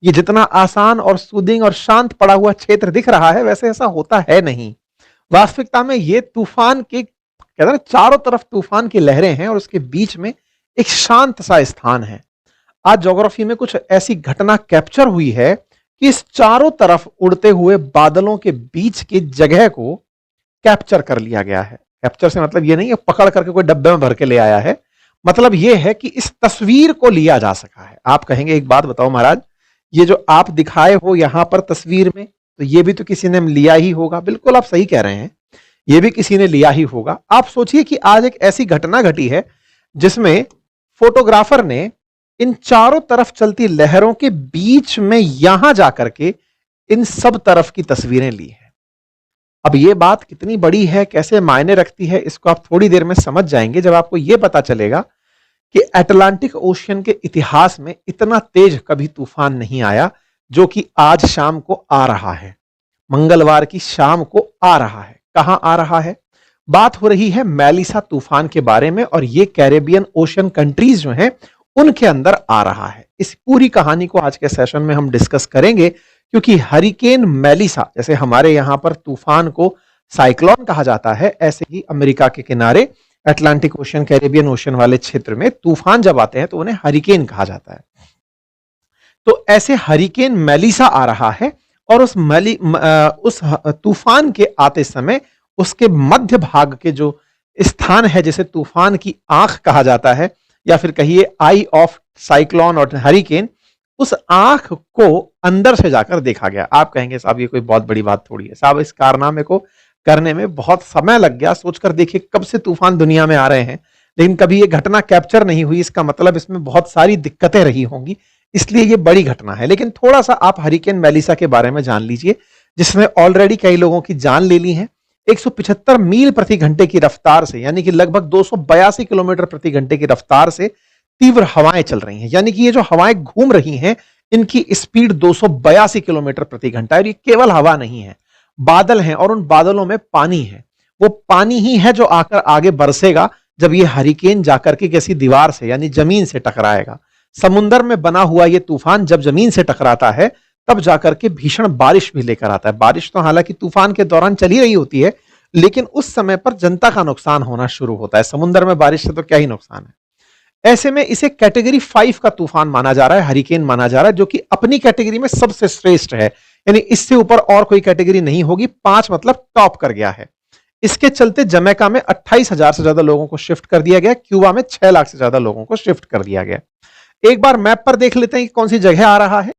ये जितना आसान और सूदिंग और शांत पड़ा हुआ क्षेत्र दिख रहा है, वैसे ऐसा होता है नहीं। वास्तविकता में ये तूफान के कहते हैं ना, चारों तरफ तूफान की लहरें हैं और उसके बीच में एक शांत सा स्थान है। आज ज्योग्राफी में कुछ ऐसी घटना कैप्चर हुई है कि इस चारों तरफ उड़ते हुए बादलों के बीच की जगह को कैप्चर कर लिया गया है। कैप्चर से मतलब ये नहीं है पकड़ करके कोई डब्बे में भर के ले आया है, मतलब ये है कि इस तस्वीर को लिया जा सका है। आप कहेंगे एक बात बताओ महाराज, ये जो आप दिखाए हो यहां पर तस्वीर में, तो ये भी तो किसी ने लिया ही होगा। बिल्कुल आप सही कह रहे हैं, ये भी किसी ने लिया ही होगा। आप सोचिए कि आज एक ऐसी घटना घटी है जिसमें फोटोग्राफर ने इन चारों तरफ चलती लहरों के बीच में यहां जाकर के इन सब तरफ की तस्वीरें ली हैं। अब ये बात कितनी बड़ी है, कैसे मायने रखती है, इसको आप थोड़ी देर में समझ जाएंगे जब आपको यह पता चलेगा कि अटलांटिक ओशियन के इतिहास में इतना तेज कभी तूफान नहीं आया जो कि आज शाम को आ रहा है। मंगलवार की शाम को आ रहा है। कहां आ रहा है? बात हो रही है मेलिसा तूफान के बारे में, और ये कैरेबियन ओशन कंट्रीज जो हैं उनके अंदर आ रहा है। इस पूरी कहानी को आज के सेशन में हम डिस्कस करेंगे, क्योंकि हरिकेन मेलिसा, जैसे हमारे यहां पर तूफान को साइक्लोन कहा जाता है, ऐसे ही अमेरिका के किनारे अटलांटिक ओशन, कैरेबियन ओशन वाले क्षेत्र में तूफान जब आते हैं तो उन्हें हरिकेन कहा जाता है। तो ऐसे हरिकेन मेलिसा आ रहा है, और उस तूफान के आते समय उसके मध्य भाग के जो स्थान है, जिसे तूफान की आंख कहा जाता है, या फिर कहिए आई ऑफ साइक्लोन और हरिकेन, उस आंख को अंदर से जाकर देखा गया। आप कहेंगे साहब ये कोई बहुत बड़ी बात थोड़ी है। साहब इस कारनामे को करने में बहुत समय लग गया। सोचकर देखिए कब से तूफान दुनिया में आ रहे हैं, लेकिन कभी ये घटना कैप्चर नहीं हुई। इसका मतलब इसमें बहुत सारी दिक्कतें रही होंगी, इसलिए ये बड़ी घटना है। लेकिन थोड़ा सा आप हरिकेन मेलिसा के बारे में जान लीजिए, जिसमें ऑलरेडी कई लोगों की जान ले ली है। 175 मील प्रति घंटे की रफ्तार से, यानी कि लगभग 282 किलोमीटर प्रति घंटे की रफ्तार से तीव्र हवाएं चल रही हैं। यानी कि ये जो हवाएं घूम रही हैं, इनकी स्पीड 282 किलोमीटर प्रति घंटा है। और ये केवल हवा नहीं है, बादल हैं, और उन बादलों में पानी है। वो पानी ही है जो आकर आगे बरसेगा जब ये हरिकेन जाकर के किसी दीवार से, यानी जमीन से टकराएगा। समुद्र में बना हुआ ये तूफान जब जमीन से टकराता है, तब जाकर के भीषण बारिश भी लेकर आता है। बारिश तो हालांकि तूफान के दौरान चली रही होती है, लेकिन उस समय पर जनता का नुकसान होना शुरू होता है। समुद्र में बारिश से तो क्या ही नुकसान है। ऐसे में इसे कैटेगरी 5 का तूफान माना जा रहा है, हरिकेन माना जा रहा है, जो कि अपनी कैटेगरी में सबसे श्रेष्ठ है। यानी इससे ऊपर और कोई कैटेगरी नहीं होगी। 5 मतलब टॉप कर गया है। इसके चलते जमैका में 28,000 से ज्यादा लोगों को शिफ्ट कर दिया गया। क्यूबा में 6 लाख से ज्यादा लोगों को शिफ्ट कर दिया गया। एक बार मैप पर देख लेते हैं कि कौन सी जगह आ रहा है।